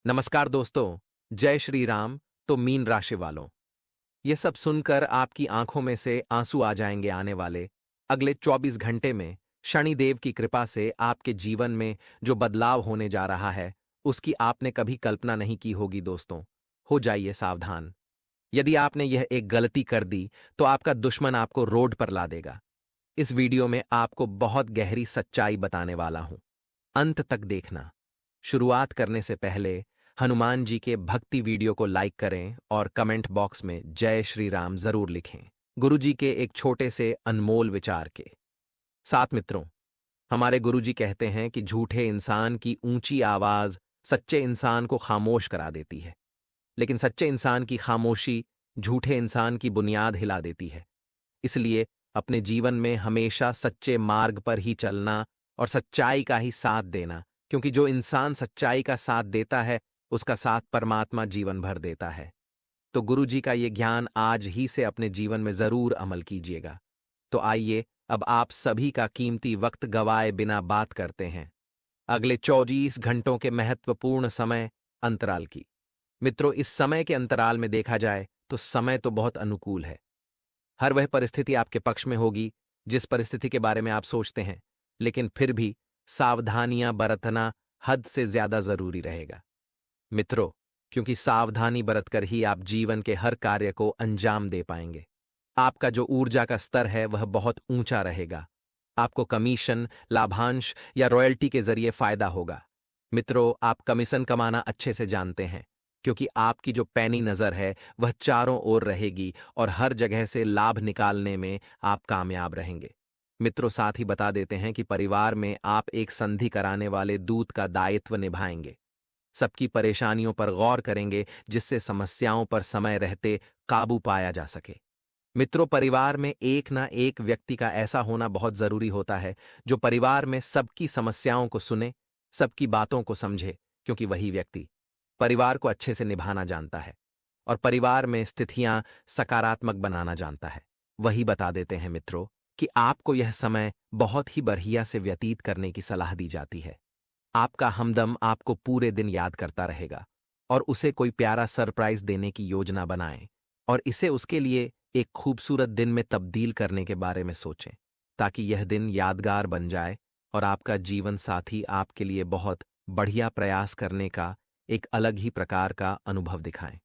नमस्कार दोस्तों। जय श्री राम। तो मीन राशि वालों, ये सब सुनकर आपकी आंखों में से आंसू आ जाएंगे। आने वाले अगले 24 घंटे में शनिदेव की कृपा से आपके जीवन में जो बदलाव होने जा रहा है, उसकी आपने कभी कल्पना नहीं की होगी। दोस्तों, हो जाइए सावधान। यदि आपने यह एक गलती कर दी तो आपका दुश्मन आपको रोड पर ला देगा। इस वीडियो में आपको बहुत गहरी सच्चाई बताने वाला हूं, अंत तक देखना। शुरुआत करने से पहले हनुमान जी के भक्ति वीडियो को लाइक करें और कमेंट बॉक्स में जय श्री राम जरूर लिखें, गुरु जी के एक छोटे से अनमोल विचार के साथ। मित्रों, हमारे गुरु जी कहते हैं कि झूठे इंसान की ऊंची आवाज सच्चे इंसान को खामोश करा देती है, लेकिन सच्चे इंसान की खामोशी झूठे इंसान की बुनियाद हिला देती है। इसलिए अपने जीवन में हमेशा सच्चे मार्ग पर ही चलना और सच्चाई का ही साथ देना, क्योंकि जो इंसान सच्चाई का साथ देता है उसका साथ परमात्मा जीवन भर देता है। तो गुरु जी का ये ज्ञान आज ही से अपने जीवन में जरूर अमल कीजिएगा। तो आइए अब आप सभी का कीमती वक्त गवाए बिना बात करते हैं अगले 24 घंटों के महत्वपूर्ण समय अंतराल की। मित्रों, इस समय के अंतराल में देखा जाए तो समय तो बहुत अनुकूल है। हर वह परिस्थिति आपके पक्ष में होगी जिस परिस्थिति के बारे में आप सोचते हैं, लेकिन फिर भी सावधानियां बरतना हद से ज्यादा जरूरी रहेगा। मित्रों, क्योंकि सावधानी बरतकर ही आप जीवन के हर कार्य को अंजाम दे पाएंगे। आपका जो ऊर्जा का स्तर है वह बहुत ऊंचा रहेगा। आपको कमीशन, लाभांश या रॉयल्टी के जरिए फायदा होगा। मित्रों, आप कमीशन कमाना अच्छे से जानते हैं, क्योंकि आपकी जो पैनी नजर है वह चारों ओर रहेगी और हर जगह से लाभ निकालने में आप कामयाब रहेंगे। मित्रों, साथ ही बता देते हैं कि परिवार में आप एक संधि कराने वाले दूत का दायित्व निभाएंगे। सबकी परेशानियों पर गौर करेंगे जिससे समस्याओं पर समय रहते काबू पाया जा सके। मित्रों, परिवार में एक ना एक व्यक्ति का ऐसा होना बहुत जरूरी होता है जो परिवार में सबकी समस्याओं को सुने, सबकी बातों को समझे, क्योंकि वही व्यक्ति परिवार को अच्छे से निभाना जानता है और परिवार में स्थितियां सकारात्मक बनाना जानता है। वही बता देते हैं मित्रों कि आपको यह समय बहुत ही बढ़िया से व्यतीत करने की सलाह दी जाती है। आपका हमदम आपको पूरे दिन याद करता रहेगा और उसे कोई प्यारा सरप्राइज देने की योजना बनाएं और इसे उसके लिए एक खूबसूरत दिन में तब्दील करने के बारे में सोचें, ताकि यह दिन यादगार बन जाए और आपका जीवन साथी आपके लिए बहुत बढ़िया प्रयास करने का एक अलग ही प्रकार का अनुभव दिखाएं।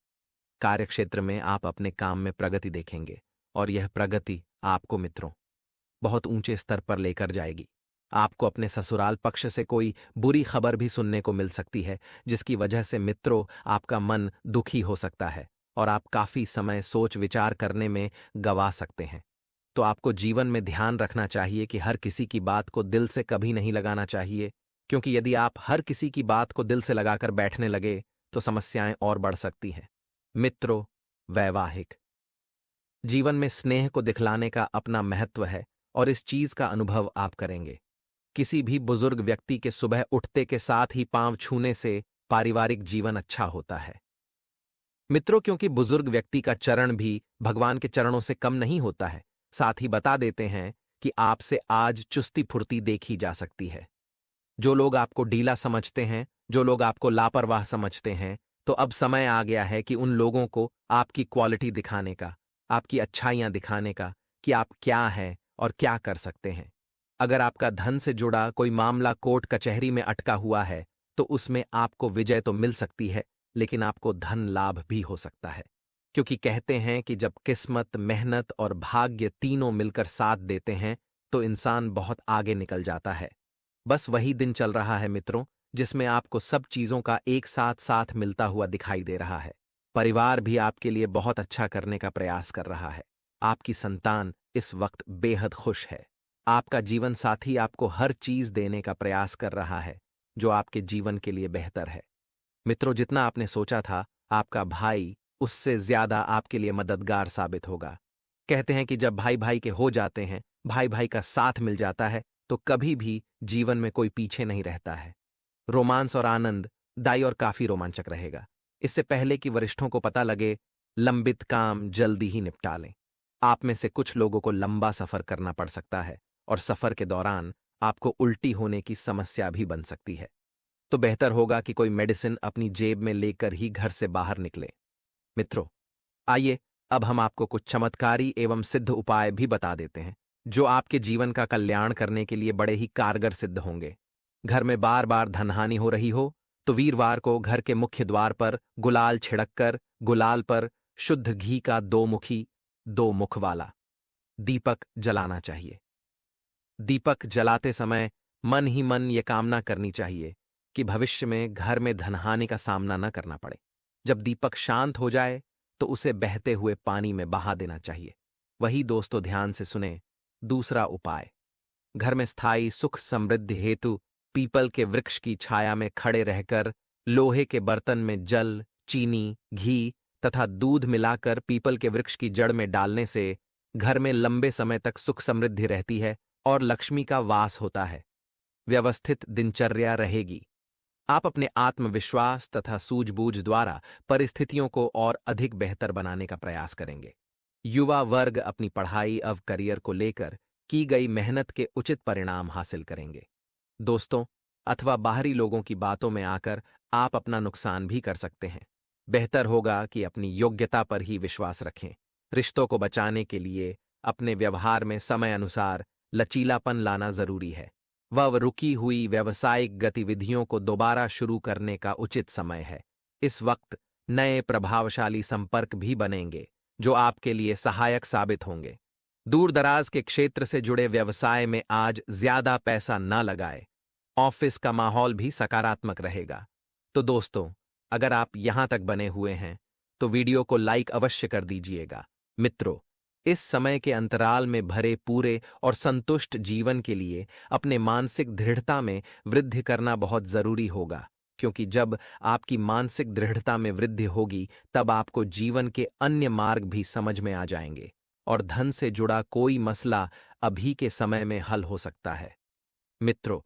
कार्यक्षेत्र में आप अपने काम में प्रगति देखेंगे और यह प्रगति आपको मित्रों बहुत ऊंचे स्तर पर लेकर जाएगी। आपको अपने ससुराल पक्ष से कोई बुरी खबर भी सुनने को मिल सकती है, जिसकी वजह से मित्रों आपका मन दुखी हो सकता है और आप काफी समय सोच विचार करने में गवा सकते हैं। तो आपको जीवन में ध्यान रखना चाहिए कि हर किसी की बात को दिल से कभी नहीं लगाना चाहिए, क्योंकि यदि आप हर किसी की बात को दिल से लगाकर बैठने लगे तो समस्याएं और बढ़ सकती हैं। मित्रों, वैवाहिक जीवन में स्नेह को दिखलाने का अपना महत्व है और इस चीज का अनुभव आप करेंगे। किसी भी बुजुर्ग व्यक्ति के सुबह उठते के साथ ही पांव छूने से पारिवारिक जीवन अच्छा होता है। मित्रों, क्योंकि बुजुर्ग व्यक्ति का चरण भी भगवान के चरणों से कम नहीं होता है। साथ ही बता देते हैं कि आपसे आज चुस्ती फुर्ती देखी जा सकती है। जो लोग आपको ढीला समझते हैं, जो लोग आपको लापरवाह समझते हैं, तो अब समय आ गया है कि उन लोगों को आपकी क्वालिटी दिखाने का, आपकी अच्छाइयां दिखाने का कि आप क्या हैं और क्या कर सकते हैं। अगर आपका धन से जुड़ा कोई मामला कोर्ट कचहरी में अटका हुआ है तो उसमें आपको विजय तो मिल सकती है, लेकिन आपको धन लाभ भी हो सकता है, क्योंकि कहते हैं कि जब किस्मत, मेहनत और भाग्य तीनों मिलकर साथ देते हैं तो इंसान बहुत आगे निकल जाता है। बस वही दिन चल रहा है मित्रों, जिसमें आपको सब चीजों का एक साथ साथ मिलता हुआ दिखाई दे रहा है। परिवार भी आपके लिए बहुत अच्छा करने का प्रयास कर रहा है। आपकी संतान इस वक्त बेहद खुश है। आपका जीवन साथी आपको हर चीज देने का प्रयास कर रहा है जो आपके जीवन के लिए बेहतर है। मित्रों, जितना आपने सोचा था आपका भाई उससे ज्यादा आपके लिए मददगार साबित होगा। कहते हैं कि जब भाई भाई के हो जाते हैं, भाई भाई का साथ मिल जाता है, तो कभी भी जीवन में कोई पीछे नहीं रहता है। रोमांस और आनंद दाई और काफी रोमांचक रहेगा। इससे पहले कि वरिष्ठों को पता लगे, लंबित काम जल्दी ही निपटा लें। आप में से कुछ लोगों को लंबा सफर करना पड़ सकता है और सफर के दौरान आपको उल्टी होने की समस्या भी बन सकती है। तो बेहतर होगा कि कोई मेडिसिन अपनी जेब में लेकर ही घर से बाहर निकले। मित्रों, आइए अब हम आपको कुछ चमत्कारी एवं सिद्ध उपाय भी बता देते हैं जो आपके जीवन का कल्याण करने के लिए बड़े ही कारगर सिद्ध होंगे। घर में बार बार धनहानि हो रही हो तो वीरवार को घर के मुख्य द्वार पर गुलाल छिड़ककर गुलाल पर शुद्ध घी का दो मुख वाला दीपक जलाना चाहिए। दीपक जलाते समय मन ही मन ये कामना करनी चाहिए कि भविष्य में घर में धनहानि का सामना न करना पड़े। जब दीपक शांत हो जाए तो उसे बहते हुए पानी में बहा देना चाहिए। वही दोस्तों ध्यान से सुने दूसरा उपाय। घर में स्थायी सुख समृद्धि हेतु पीपल के वृक्ष की छाया में खड़े रहकर लोहे के बर्तन में जल, चीनी, घी तथा दूध मिलाकर पीपल के वृक्ष की जड़ में डालने से घर में लंबे समय तक सुख समृद्धि रहती है और लक्ष्मी का वास होता है। व्यवस्थित दिनचर्या रहेगी। आप अपने आत्मविश्वास तथा सूझबूझ द्वारा परिस्थितियों को और अधिक बेहतर बनाने का प्रयास करेंगे। युवा वर्ग अपनी पढ़ाई अव करियर को लेकर की गई मेहनत के उचित परिणाम हासिल करेंगे। दोस्तों अथवा बाहरी लोगों की बातों में आकर आप अपना नुकसान भी कर सकते हैं। बेहतर होगा कि अपनी योग्यता पर ही विश्वास रखें। रिश्तों को बचाने के लिए अपने व्यवहार में समय अनुसार लचीलापन लाना जरूरी है। वह रुकी हुई व्यावसायिक गतिविधियों को दोबारा शुरू करने का उचित समय है। इस वक्त नए प्रभावशाली संपर्क भी बनेंगे जो आपके लिए सहायक साबित होंगे। दूर दराज के क्षेत्र से जुड़े व्यवसाय में आज ज्यादा पैसा न लगाए। ऑफिस का माहौल भी सकारात्मक रहेगा। तो दोस्तों, अगर आप यहां तक बने हुए हैं तो वीडियो को लाइक अवश्य कर दीजिएगा। मित्रों, इस समय के अंतराल में भरे पूरे और संतुष्ट जीवन के लिए अपने मानसिक दृढ़ता में वृद्धि करना बहुत जरूरी होगा, क्योंकि जब आपकी मानसिक दृढ़ता में वृद्धि होगी तब आपको जीवन के अन्य मार्ग भी समझ में आ जाएंगे और धन से जुड़ा कोई मसला अभी के समय में हल हो सकता है। मित्रों,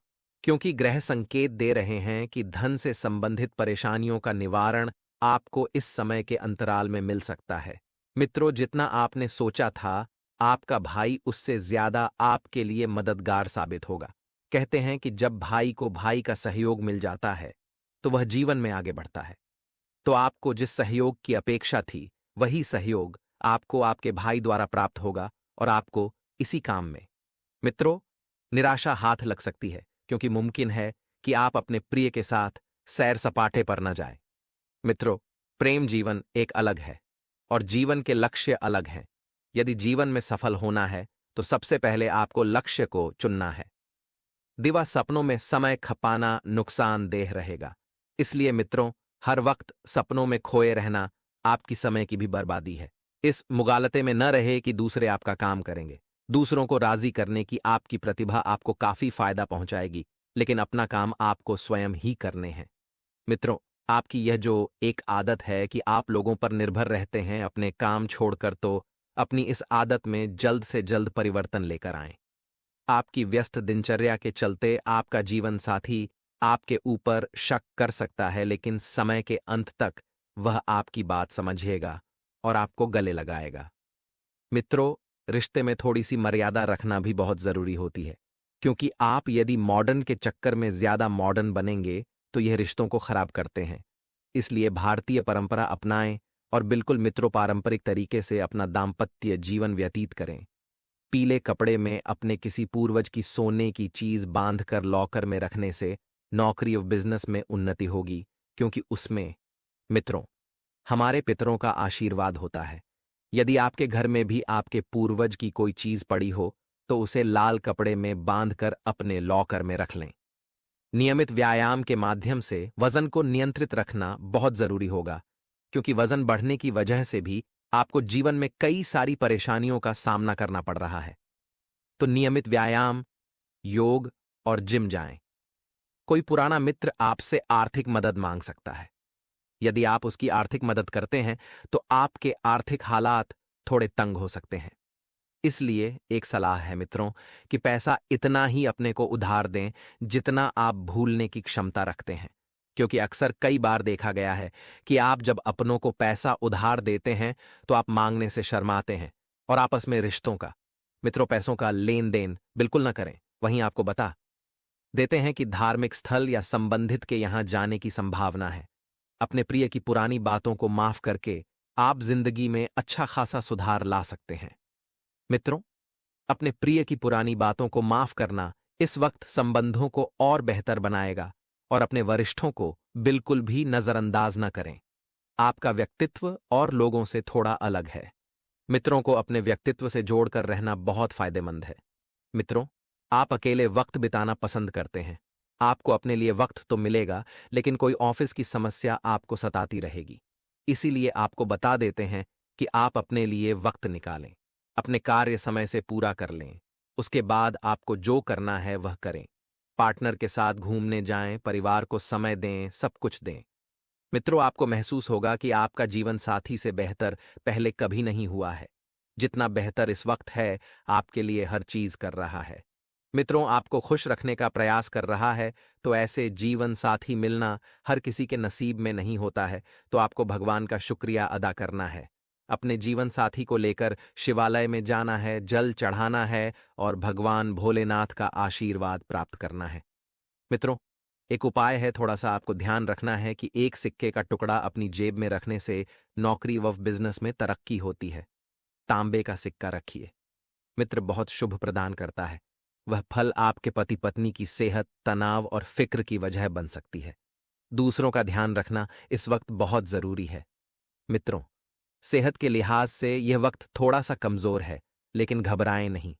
क्योंकि ग्रह संकेत दे रहे हैं कि धन से संबंधित परेशानियों का निवारण आपको इस समय के अंतराल में मिल सकता है। मित्रों, जितना आपने सोचा था आपका भाई उससे ज्यादा आपके लिए मददगार साबित होगा। कहते हैं कि जब भाई को भाई का सहयोग मिल जाता है तो वह जीवन में आगे बढ़ता है। तो आपको जिस सहयोग की अपेक्षा थी वही सहयोग आपको आपके भाई द्वारा प्राप्त होगा और आपको इसी काम में। मित्रों, निराशा हाथ लग सकती है क्योंकि मुमकिन है कि आप अपने प्रिय के साथ सैर सपाटे पर न जाएं। मित्रों, प्रेम जीवन एक अलग है और जीवन के लक्ष्य अलग हैं। यदि जीवन में सफल होना है तो सबसे पहले आपको लक्ष्य को चुनना है। दिवा सपनों में समय खपाना नुकसानदेह रहेगा। इसलिए मित्रों, हर वक्त सपनों में खोए रहना आपकी समय की भी बर्बादी है। इस मुगालते में न रहे कि दूसरे आपका काम करेंगे। दूसरों को राजी करने की आपकी प्रतिभा आपको काफी फायदा पहुंचाएगी, लेकिन अपना काम आपको स्वयं ही करने हैं। मित्रों, आपकी यह जो एक आदत है कि आप लोगों पर निर्भर रहते हैं अपने काम छोड़कर, तो अपनी इस आदत में जल्द से जल्द परिवर्तन लेकर आएं। आपकी व्यस्त दिनचर्या के चलते आपका जीवन साथी आपके ऊपर शक कर सकता है, लेकिन समय के अंत तक वह आपकी बात समझेगा और आपको गले लगाएगा। मित्रों, रिश्ते में थोड़ी सी मर्यादा रखना भी बहुत जरूरी होती है, क्योंकि आप यदि मॉडर्न के चक्कर में ज्यादा मॉडर्न बनेंगे तो यह रिश्तों को खराब करते हैं। इसलिए भारतीय परंपरा अपनाएं और बिल्कुल मित्रों पारंपरिक तरीके से अपना दाम्पत्य जीवन व्यतीत करें। पीले कपड़े में अपने किसी पूर्वज की सोने की चीज बांधकर लॉकर में रखने से नौकरी और बिजनेस में उन्नति होगी, क्योंकि उसमें मित्रों हमारे पितरों का आशीर्वाद होता है। यदि आपके घर में भी आपके पूर्वज की कोई चीज पड़ी हो तो उसे लाल कपड़े में बांधकर अपने लॉकर में रख लें। नियमित व्यायाम के माध्यम से वजन को नियंत्रित रखना बहुत जरूरी होगा, क्योंकि वजन बढ़ने की वजह से भी आपको जीवन में कई सारी परेशानियों का सामना करना पड़ रहा है। तो नियमित व्यायाम, योग और जिम जाएं। कोई पुराना मित्र आपसे आर्थिक मदद मांग सकता है। यदि आप उसकी आर्थिक मदद करते हैं तो आपके आर्थिक हालात थोड़े तंग हो सकते हैं। इसलिए एक सलाह है मित्रों कि पैसा इतना ही अपने को उधार दें जितना आप भूलने की क्षमता रखते हैं, क्योंकि अक्सर कई बार देखा गया है कि आप जब अपनों को पैसा उधार देते हैं तो आप मांगने से शर्माते हैं और आपस में रिश्तों का, मित्रों पैसों का लेन देन बिल्कुल न करें। वहीं आपको बता देते हैं कि धार्मिक स्थल या संबंधित के यहां जाने की संभावना है। अपने प्रिय की पुरानी बातों को माफ करके आप जिंदगी में अच्छा खासा सुधार ला सकते हैं। मित्रों, अपने प्रिय की पुरानी बातों को माफ करना इस वक्त संबंधों को और बेहतर बनाएगा और अपने वरिष्ठों को बिल्कुल भी नजरअंदाज न करें। आपका व्यक्तित्व और लोगों से थोड़ा अलग है। मित्रों को अपने व्यक्तित्व से जोड़कर रहना बहुत फायदेमंद है। मित्रों, आप अकेले वक्त बिताना पसंद करते हैं। आपको अपने लिए वक्त तो मिलेगा, लेकिन कोई ऑफिस की समस्या आपको सताती रहेगी। इसीलिए आपको बता देते हैं कि आप अपने लिए वक्त निकालें, अपने कार्य समय से पूरा कर लें। उसके बाद आपको जो करना है वह करें। पार्टनर के साथ घूमने जाएं, परिवार को समय दें, सब कुछ दें। मित्रों, आपको महसूस होगा कि आपका जीवन साथी से बेहतर पहले कभी नहीं हुआ है। जितना बेहतर इस वक्त है, आपके लिए हर चीज कर रहा है। मित्रों, आपको खुश रखने का प्रयास कर रहा है, तो ऐसे जीवन साथी मिलना हर किसी के नसीब में नहीं होता है, तो आपको भगवान का शुक्रिया अदा करना है। अपने जीवन साथी को लेकर शिवालय में जाना है, जल चढ़ाना है और भगवान भोलेनाथ का आशीर्वाद प्राप्त करना है। मित्रों, एक उपाय है, थोड़ा सा आपको ध्यान रखना है कि एक सिक्के का टुकड़ा अपनी जेब में रखने से नौकरी व बिजनेस में तरक्की होती है। तांबे का सिक्का रखिए। मित्र बहुत शुभ प्रदान करता है। वह फल आपके पति पत्नी की सेहत, तनाव और फिक्र की वजह बन सकती है। दूसरों का ध्यान रखना इस वक्त बहुत जरूरी है। मित्रों, सेहत के लिहाज से यह वक्त थोड़ा सा कमजोर है, लेकिन घबराएं नहीं।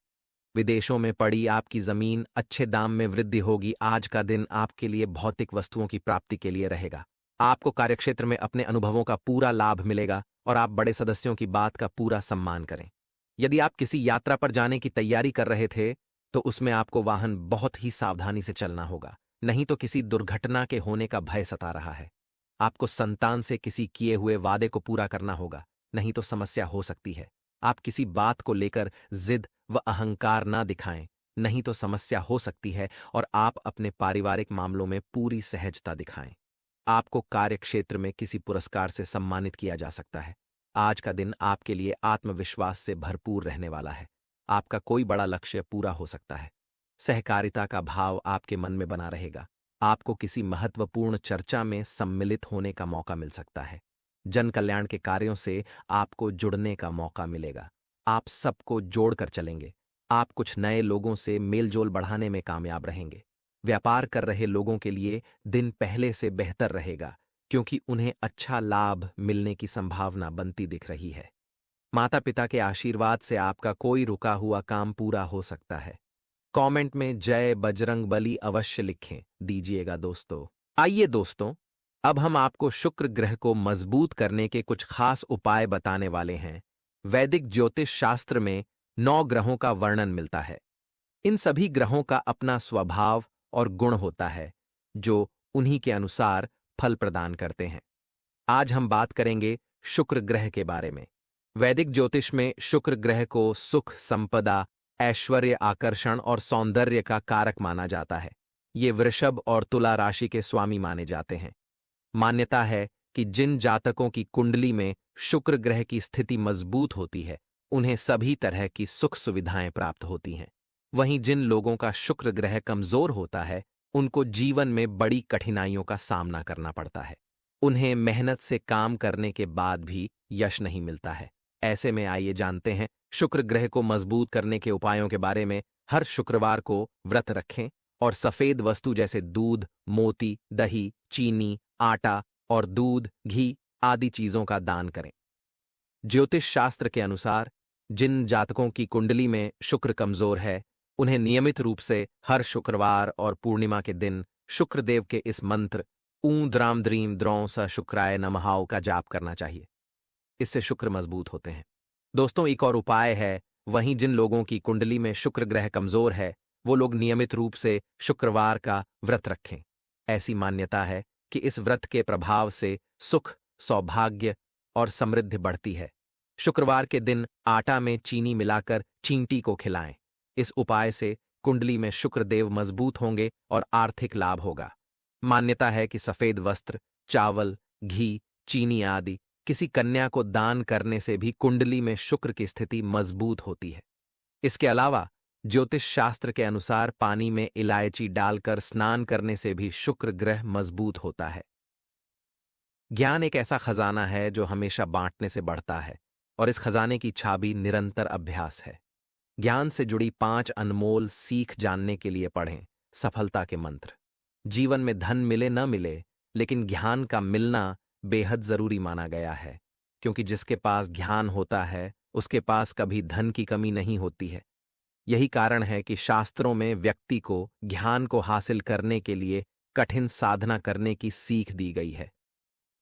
विदेशों में पड़ी आपकी जमीन अच्छे दाम में वृद्धि होगी। आज का दिन आपके लिए भौतिक वस्तुओं की प्राप्ति के लिए रहेगा। आपको कार्यक्षेत्र में अपने अनुभवों का पूरा लाभ मिलेगा और आप बड़े सदस्यों की बात का पूरा सम्मान करें। यदि आप किसी यात्रा पर जाने की तैयारी कर रहे थे, तो उसमें आपको वाहन बहुत ही सावधानी से चलना होगा, नहीं तो किसी दुर्घटना के होने का भय सता रहा है। आपको संतान से किसी किए हुए वादे को पूरा करना होगा, नहीं तो समस्या हो सकती है। आप किसी बात को लेकर जिद व अहंकार ना दिखाएं, नहीं तो समस्या हो सकती है और आप अपने पारिवारिक मामलों में पूरी सहजता दिखाएं। आपको कार्यक्षेत्र में किसी पुरस्कार से सम्मानित किया जा सकता है। आज का दिन आपके लिए आत्मविश्वास से भरपूर रहने वाला है। आपका कोई बड़ा लक्ष्य पूरा हो सकता है। सहकारिता का भाव आपके मन में बना रहेगा। आपको किसी महत्वपूर्ण चर्चा में सम्मिलित होने का मौका मिल सकता है। जन कल्याण के कार्यों से आपको जुड़ने का मौका मिलेगा। आप सबको जोड़कर चलेंगे। आप कुछ नए लोगों से मेलजोल बढ़ाने में कामयाब रहेंगे। व्यापार कर रहे लोगों के लिए दिन पहले से बेहतर रहेगा, क्योंकि उन्हें अच्छा लाभ मिलने की संभावना बनती दिख रही है। माता पिता के आशीर्वाद से आपका कोई रुका हुआ काम पूरा हो सकता है। कमेंट में जय बजरंग बली अवश्य लिखें दीजिएगा दोस्तों। आइए दोस्तों, अब हम आपको शुक्र ग्रह को मजबूत करने के कुछ खास उपाय बताने वाले हैं। वैदिक ज्योतिष शास्त्र में 9 ग्रहों का वर्णन मिलता है। इन सभी ग्रहों का अपना स्वभाव और गुण होता है, जो उन्हीं के अनुसार फल प्रदान करते हैं। आज हम बात करेंगे शुक्र ग्रह के बारे में। वैदिक ज्योतिष में शुक्र ग्रह को सुख, संपदा, ऐश्वर्य, आकर्षण और सौंदर्य का कारक माना जाता है। ये वृषभ और तुला राशि के स्वामी माने जाते हैं। मान्यता है कि जिन जातकों की कुंडली में शुक्र ग्रह की स्थिति मजबूत होती है, उन्हें सभी तरह की सुख सुविधाएं प्राप्त होती हैं। वहीं जिन लोगों का शुक्र ग्रह कमजोर होता है, उनको जीवन में बड़ी कठिनाइयों का सामना करना पड़ता है। उन्हें मेहनत से काम करने के बाद भी यश नहीं मिलता है। ऐसे में आइए जानते हैं शुक्र ग्रह को मजबूत करने के उपायों के बारे में। हर शुक्रवार को व्रत रखें और सफेद वस्तु जैसे दूध, मोती, दही, चीनी, आटा और दूध, घी आदि चीजों का दान करें। ज्योतिष शास्त्र के अनुसार जिन जातकों की कुंडली में शुक्र कमजोर है, उन्हें नियमित रूप से हर शुक्रवार और पूर्णिमा के दिन शुक्रदेव के इस मंत्र ऊं द्राम द्रीम द्रौं स शुक्राय नमः का जाप करना चाहिए। इससे शुक्र मजबूत होते हैं। दोस्तों, एक और उपाय है। वहीं जिन लोगों की कुंडली में शुक्र ग्रह कमजोर है, वो लोग नियमित रूप से शुक्रवार का व्रत रखें। ऐसी मान्यता है कि इस व्रत के प्रभाव से सुख, सौभाग्य और समृद्धि बढ़ती है। शुक्रवार के दिन आटा में चीनी मिलाकर चींटी को खिलाएं। इस उपाय से कुंडली में शुक्रदेव मजबूत होंगे और आर्थिक लाभ होगा। मान्यता है कि सफेद वस्त्र, चावल, घी, चीनी आदि किसी कन्या को दान करने से भी कुंडली में शुक्र की स्थिति मजबूत होती है। इसके अलावा ज्योतिष शास्त्र के अनुसार पानी में इलायची डालकर स्नान करने से भी शुक्र ग्रह मजबूत होता है। ज्ञान एक ऐसा खजाना है जो हमेशा बांटने से बढ़ता है, और इस खजाने की छाबी निरंतर अभ्यास है। ज्ञान से जुड़ी 5 अनमोल सीख जानने के लिए पढ़ें सफलता के मंत्र। जीवन में धन मिले न मिले, लेकिन ज्ञान का मिलना बेहद जरूरी माना गया है, क्योंकि जिसके पास ज्ञान होता है उसके पास कभी धन की कमी नहीं होती है। यही कारण है कि शास्त्रों में व्यक्ति को ज्ञान को हासिल करने के लिए कठिन साधना करने की सीख दी गई है।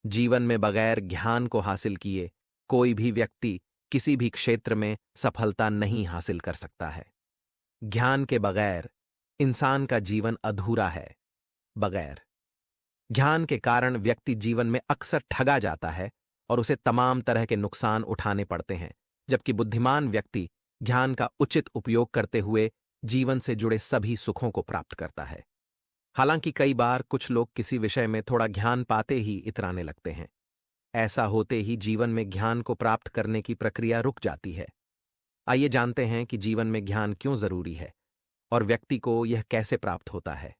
जीवन में बगैर ज्ञान को हासिल किए कोई भी व्यक्ति किसी भी क्षेत्र में सफलता नहीं हासिल कर सकता है। ज्ञान के बगैर इंसान का जीवन अधूरा है। बगैर ज्ञान के कारण व्यक्ति जीवन में अक्सर ठगा जाता है और उसे तमाम तरह के नुकसान उठाने पड़ते हैं, जबकि बुद्धिमान व्यक्ति ज्ञान का उचित उपयोग करते हुए जीवन से जुड़े सभी सुखों को प्राप्त करता है। हालांकि कई बार कुछ लोग किसी विषय में थोड़ा ज्ञान पाते ही इतराने लगते हैं। ऐसा होते ही जीवन में ज्ञान को प्राप्त करने की प्रक्रिया रुक जाती है। आइए जानते हैं कि जीवन में ज्ञान क्यों जरूरी है और व्यक्ति को यह कैसे प्राप्त होता है।